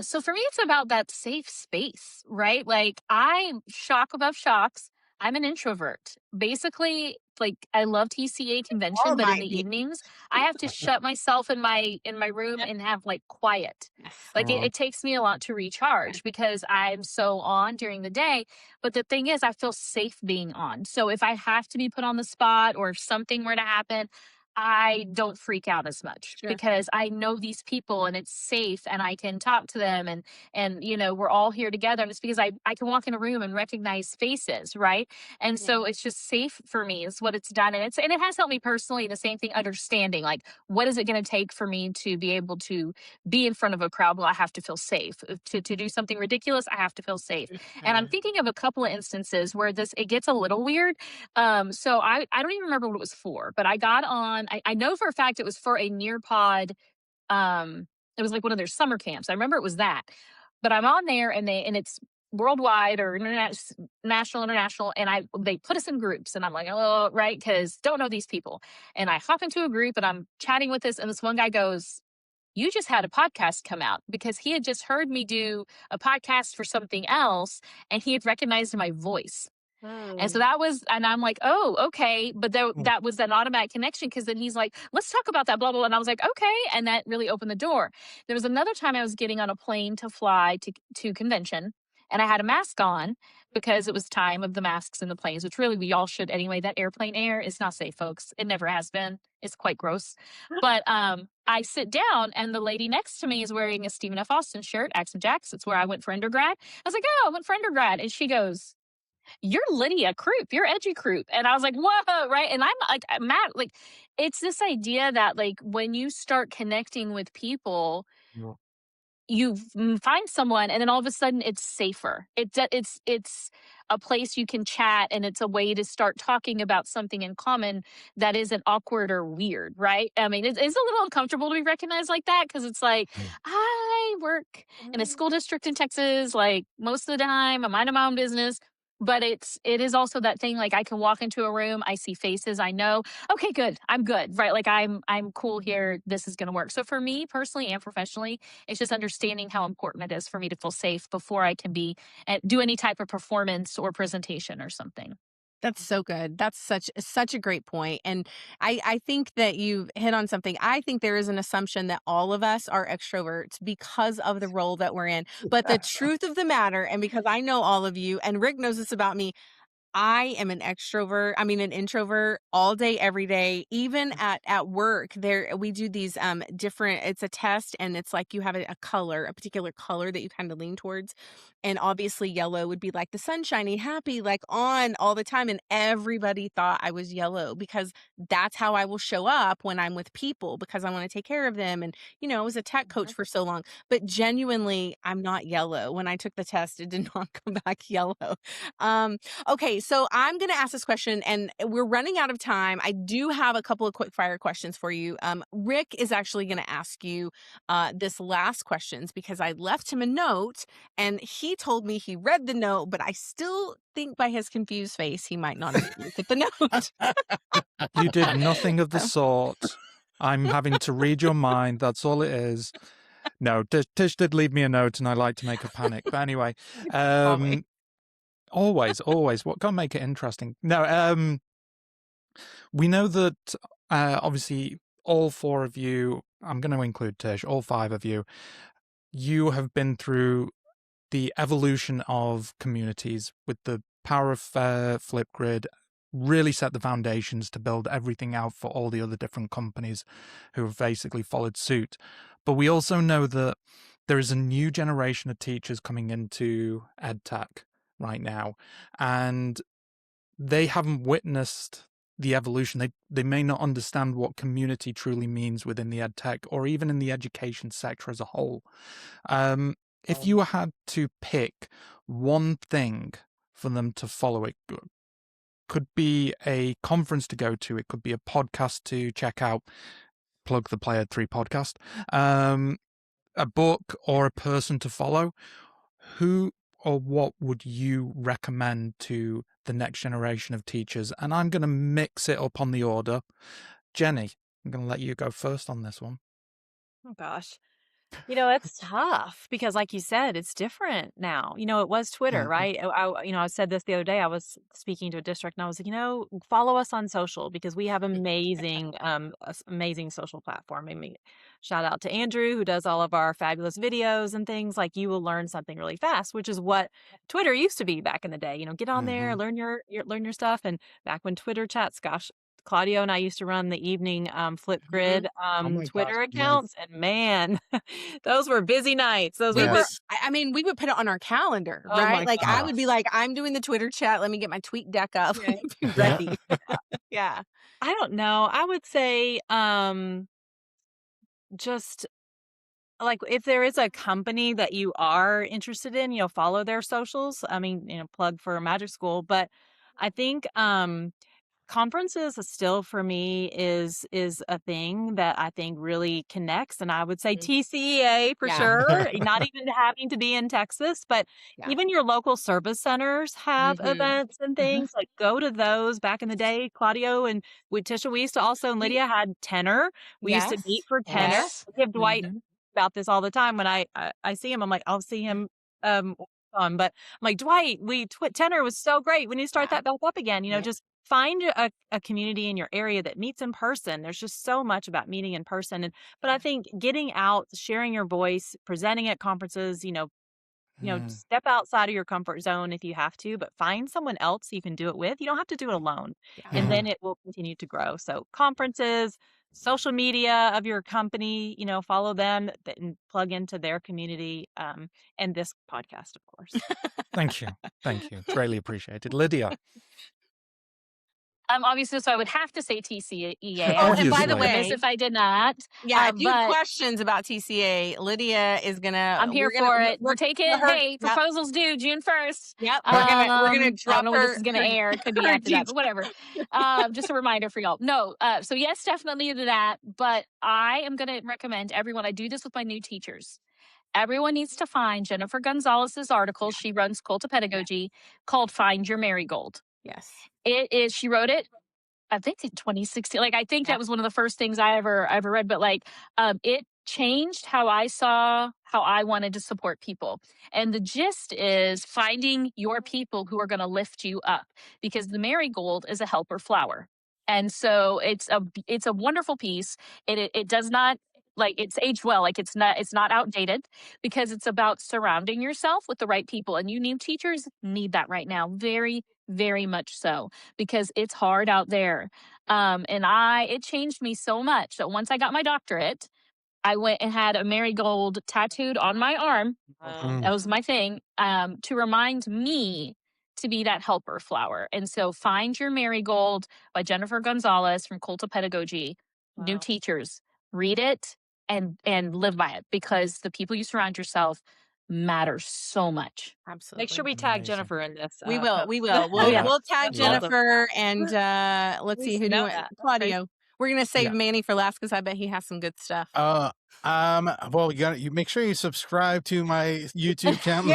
So for me, it's about that safe space, right? I'm shock above shocks. I'm an introvert. Basically, I love TCA convention, but in the evenings, I have to shut myself in my room and have quiet. It takes me a lot to recharge because I'm so on during the day. But the thing is, I feel safe being on. So if I have to be put on the spot or if something were to happen, I don't freak out as much because I know these people and it's safe and I can talk to them and we're all here together, and it's because I can walk in a room and recognize faces, right? And so it's just safe for me is what it's done, and it has helped me personally. The same thing, understanding what is it going to take for me to be able to be in front of a crowd? Well, I have to feel safe. To do something ridiculous, I have to feel safe. And I'm thinking of a couple of instances where it gets a little weird. So I don't even remember what it was for, but I got on. I know for a fact it was for a Nearpod. It was one of their summer camps. I remember it was that. But I'm on there and it's worldwide or national, international, and they put us in groups, and I'm like, "Oh, right," because don't know these people. And I hop into a group and I'm chatting with this one guy goes, "You just had a podcast come out," because he had just heard me do a podcast for something else and he had recognized my voice. And so and I'm like, "Oh, okay." But that was an automatic connection because then he's like, "Let's talk about that, blah, blah, blah." And I was like, "Okay." And that really opened the door. There was another time I was getting on a plane to fly to convention, and I had a mask on because it was time of the masks in the planes, which really we all should anyway. That airplane air is not safe, folks. It never has been. It's quite gross. But I sit down and the lady next to me is wearing a Stephen F. Austin shirt, Axe and Jacks. It's where I went for undergrad. I was like, "Oh, I went for undergrad." And she goes, you're Lydia Croupe, you're Edgy Croupe. And I was like, whoa, right? And I'm like, Matt, like, it's this idea that like when you start connecting with people, Yeah. you find someone and then all of a sudden it's safer. It's a place you can chat, and it's a way to start talking about something in common that isn't awkward or weird, right? I mean, it's a little uncomfortable to be recognized like that, because it's like, I work in a school district in Texas, like most of the time I'm minding my own business. But it is also that thing, like I can walk into a room, I see faces, I know, okay, good, I'm good, right? Like I'm cool here, this is gonna work. So for me personally and professionally, it's just understanding how important it is for me to feel safe before I can do any type of performance or presentation or something. That's so good. That's such a great point. And I think that you've hit on something. I think there is an assumption that all of us are extroverts because of the role that we're in. But the truth of the matter, and because I know all of you, and Rick knows this about me, I am an extrovert. I mean, an introvert all day, every day. Even at work, there we do these different. It's a test, and it's like you have a color, a particular color that you kind of lean towards. And obviously, yellow would be like the sunshiny, happy, like on all the time. And everybody thought I was yellow because that's how I will show up when I'm with people, because I want to take care of them. And I was a tech coach for so long, but genuinely, I'm not yellow. When I took the test, it did not come back yellow. Okay, so I'm going to ask this question, and we're running out of time. I do have a couple of quick fire questions for you. Rick is actually going to ask you this last questions because I left him a note, and he told me he read the note, but I still think by his confused face, he might not have looked at the note. You did nothing of the sort. I'm having to read your mind. That's all it is. No, Tish did leave me a note, and I like to make her panic. But anyway, always. What can make it interesting? No, we know that obviously all four of you, I'm going to include Tish, all five of you, you have been through the evolution of communities with the power of Flipgrid, really set the foundations to build everything out for all the other different companies who have basically followed suit. But we also know that there is a new generation of teachers coming into EdTech right now, and they haven't witnessed the evolution. They may not understand what community truly means within the EdTech or even in the education sector as a whole. If you had to pick one thing for them to follow, it could be a conference to go to, it could be a podcast to check out, plug the Player 3 podcast, a book or a person to follow, who or what would you recommend to the next generation of teachers? And I'm going to mix it up on the order. Jeni, I'm going to let you go first on this one. Oh gosh. It's tough because like you said, it's different now. It was Twitter, right? I said this the other day. I was speaking to a district and I was like, follow us on social because we have amazing social platform. I mean, shout out to Andrew who does all of our fabulous videos and things. Like you will learn something really fast, which is what Twitter used to be back in the day. Get on there, learn your stuff. And back when Twitter chats, gosh, Claudio and I used to run the evening Flipgrid Twitter accounts, and man, those were busy nights. Those we were. were. I mean, we would put it on our calendar, Oh right? Like gosh. I would be like, I'm doing the Twitter chat. Let me get my tweet deck up. Let me be ready. Yeah. I don't know. I would say, just like if there is a company that you are interested in, follow their socials. I mean, plug for Magic School, but I think, conferences still for me is a thing that I think really connects, and I would say TCEA for sure. Not even having to be in Texas, but even your local service centers have events and things. Like go to those. Back in the day, Claudio and with Tisha, we used to also, and Lydia had tenor. We used to meet for tenor. I give Dwight about this all the time when I see him. I'm like, I'll see him on, but I'm like, Dwight, tenor was so great. When you start that back up again, just find a community in your area that meets in person. There's just so much about meeting in person. But I think getting out, sharing your voice, presenting at conferences, step outside of your comfort zone if you have to, but find someone else you can do it with. You don't have to do it alone. And then it will continue to grow. So conferences, social media of your company, follow them and plug into their community, and this podcast, of course. Thank you. Thank you. Greatly appreciated. Lydia. Obviously, so I would have to say TCEA. Oh, and by the Obviously. way, If I did not. yeah, if you have But questions about TCA, Lydia is gonna. I'm here for it. We're taking it. Hey, Yep, proposals due June 1st. yep. We're gonna I don't drop know when this her. is gonna air. It could be her after that, but whatever. Just a reminder for y'all. No, so yes, definitely to that. But I am gonna recommend everyone. I do this with my new teachers. Everyone needs to find Jennifer Gonzalez's article. She runs Cult of Pedagogy called "Find Your Marigold." Yes, It is. She wrote it, I think, in 2016. Like, I think that was one of the first things I ever read. But like, it changed how I saw how I wanted to support people. And the gist is finding your people who are going to lift you up, because the marigold is a helper flower. And so it's a wonderful piece. It does not, like, it's aged well. Like, it's not outdated, because it's about surrounding yourself with the right people. And you new teachers need that right now. Very, very much so, because it's hard out there. And it changed me so much that once I got my doctorate, I went and had a marigold tattooed on my arm. That was my thing, to remind me to be that helper flower. And so Find Your Marigold by Jennifer Gonzalez from Cult of Pedagogy. New teachers, read it and live by it, because the people you surround yourself matter so much. absolutely. Make sure we tag Jennifer in this. We will. post. We will. We'll tag Jennifer and let's We see who do you know want. that. Claudio. We're gonna save Yeah. Manny for last because I bet he has some good stuff. Well, you make sure you subscribe to my YouTube channel.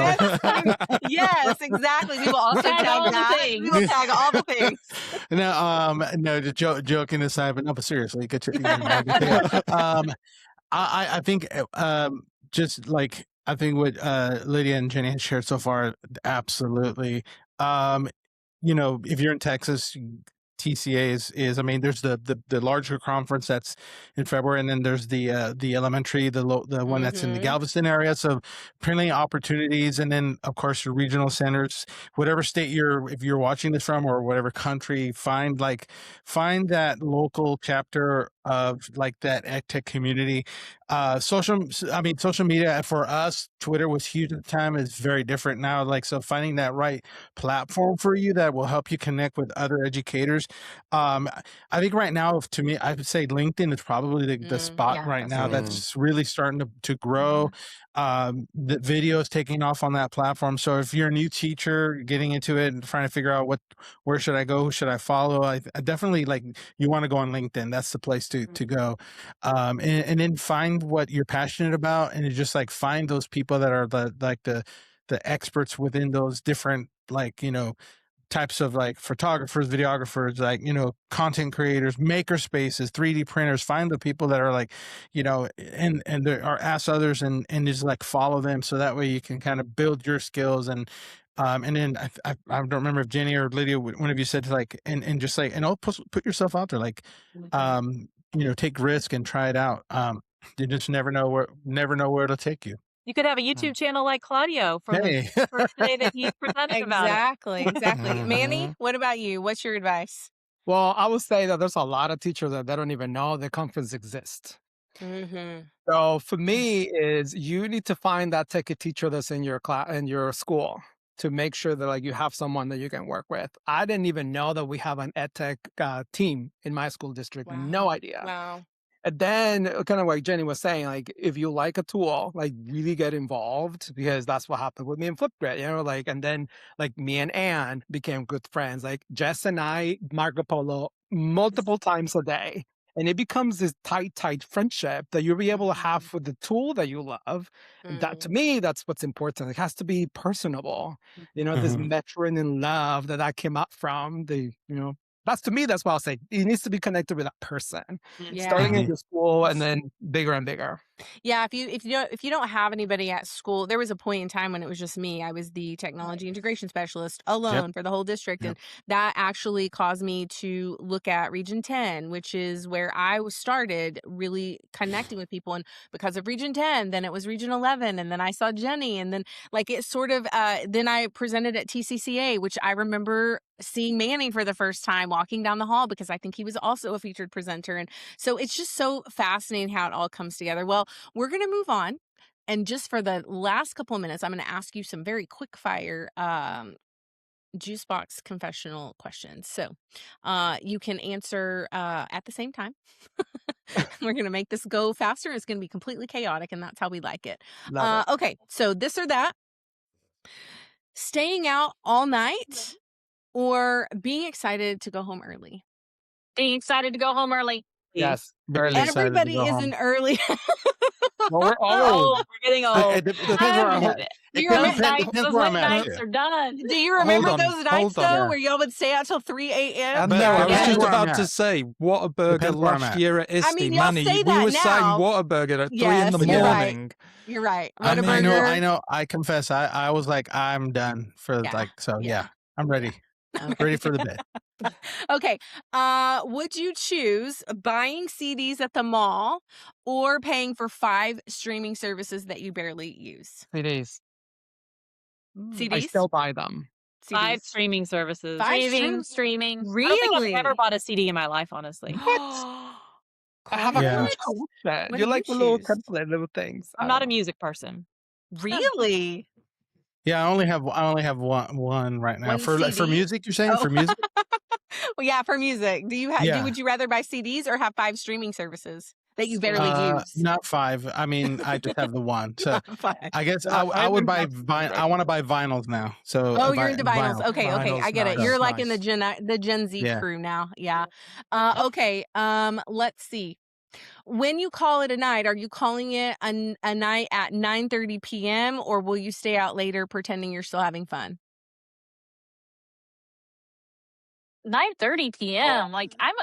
Yes, exactly. We will also Tag tag all the that. things. We will tag all the things. No, joking aside, but no, but seriously, get your. I think just like I think what Lydia and Jenny had shared so far, absolutely. If you're in Texas, TCA is I mean, there's the larger conference that's in February, and then there's the elementary, the one that's in the Galveston area. So plenty of opportunities, and then of course your regional centers, whatever state if you're watching this from, or whatever country, find that local chapter of like that EdTech community. Social media for us, Twitter was huge at the time. It's very different now. Like, so finding that right platform for you that will help you connect with other educators. I think right now, to me, I would say LinkedIn is probably the spot right now that's really starting to grow. The video is taking off on that platform. So if you're a new teacher getting into it and trying to figure out where should I go, who should I follow, I definitely, like, you want to go on LinkedIn. That's the place to go. And then find what you're passionate about, and just like find those people that are the experts within those different, like, types of, like, photographers, videographers, like, content creators, maker spaces, 3D printers. Find the people that are like, and there are, ask others and just like follow them, so that way you can kind of build your skills. And then I don't remember if Jenny or Lydia, one of you said, like, and just like, and put yourself out there, like, take risk and try it out. You just never know where it'll take you. You could have a YouTube channel like Claudio from the first day that he presented about it. Exactly. Manny, what about you? What's your advice? Well, I would say that there's a lot of teachers that they don't even know the conference exists. So for me, is you need to find that ticket teacher that's in your class, in your school, to make sure that, like, you have someone that you can work with. I didn't even know that we have an EdTech team in my school district. Wow. No idea. Wow. And then, kind of like Jenny was saying, like, if you like a tool, like, really get involved, because that's what happened with me and Flipgrid, like, and then, like, me and Anne became good friends. Like, Jess and I, Marco Polo, multiple times a day. And it becomes this tight friendship that you'll be able to have with the tool that you love. That, to me, that's what's important. It has to be personable. This veteran in love that came up from that's, to me, that's what I'll say. It needs to be connected with that person. Starting in the school and then bigger and bigger. Yeah, if you don't have anybody at school, there was a point in time when it was just me. I was the technology integration specialist alone for the whole district. And that actually caused me to look at Region 10, which is where I started really connecting with people. And because of Region 10, then it was Region 11, and then I saw Jenny, and then, like, it sort of then I presented at TCCA, which I remember seeing Manny for the first time walking down the hall, because I think he was also a featured presenter. And so it's just so fascinating how it all comes together. Well, we're going to move on. And just for the last couple of minutes, I'm going to ask you some very quick fire juice box confessional questions. So you can answer at the same time. We're going to make this go faster. It's going to be completely chaotic, and that's how we like it. Okay, so this or that. Staying out all night or being excited to go home early? Being excited to go home early. Yes. Very excited to Everybody go is home. an early. Well, we're Oh, old. we're getting old. It depends where I'm at. Do you Those remember, nights, depends those where late I'm at, nights too. are done. do you remember Hold on, those nights, hold on. though, Yeah. where y'all would stay out till 3 a.m.? But No, I was depends just where I'm about to at. say Whataburger Depends where I'm last at. year at Isti. mean, y'all Manny, say we that were saying now. Whataburger at 3 in Yes, the you're right. morning. You're right. I mean, Whataburger. I confess, I was like, I'm done for Yeah, yeah, I'm ready. Ready for the bed. Okay. Would you choose buying CDs at the mall or paying for 5 streaming services that you barely use? CDs. I CDs? still buy them. 5 CDs. streaming services. 5 Streaming. I don't think I've Really? ever bought a CD in my life, honestly. I have a Yeah. huge collection. What You do like you the little choose? template, little things. I'm not a music person. Really? Yeah, I only have one right now. One For CD? music, you're saying? Oh. For music? Well, yeah, for music. Do you Yeah. would you rather buy CDs or have 5 streaming services that you barely use? Not 5. I mean, I just have the one. So Fine. I guess No, I I would don't buy have I want to buy vinyls now. So Oh, you're into vinyls. Okay, Vinyls, I get it. nice, You're like in nice. the Gen Z Yeah. crew now. Yeah. Okay. Let's see. When you call it a night, are you calling it a night at 9:30 p.m. or will you stay out later pretending you're still having fun? 9:30 p.m. Like I'm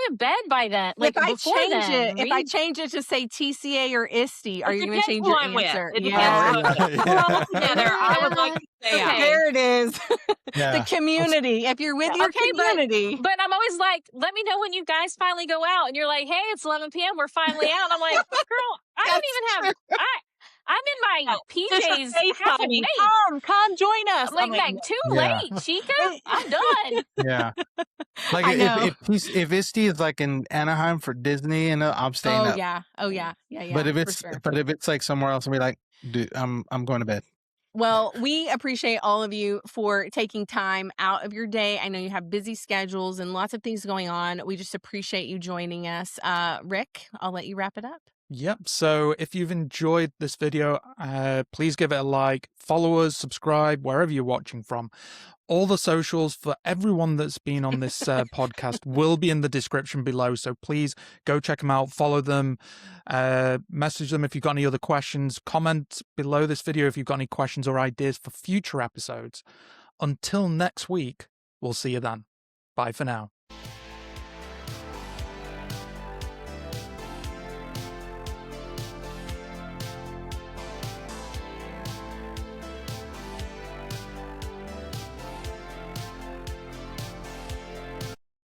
in bed by then. Like if I before change then. it, if I change it to say TCA or ISTE, are It you going to depends change who your I'm with. answer? It Yeah. depends who I'm with. We're all together. I would like to stay out. There it is. Yeah. The community. If you're with your Okay, community. But I'm always like, let me know when you guys finally go out. And you're like, hey, it's 11 p.m. We're finally out. And I'm like, girl, I don't even have. I'm in my PJs half awake. Come join us. I'm like too Yeah. late, Chica. I'm done. Yeah. Like I know. if Isti is like in Anaheim for Disney, and I'm staying up. Yeah. Yeah. But if for it's sure. but if it's like somewhere else, I'll be like, dude, I'm going to bed. Well, we appreciate all of you for taking time out of your day. I know you have busy schedules and lots of things going on. We just appreciate you joining us. Rick, I'll let you wrap it up. Yep. So if you've enjoyed this video, please give it a like, follow us, subscribe, wherever you're watching from. All the socials for everyone that's been on this podcast will be in the description below. So please go check them out, follow them, message them if you've got any other questions, comment below this video if you've got any questions or ideas for future episodes. Until next week, we'll see you then. Bye for now.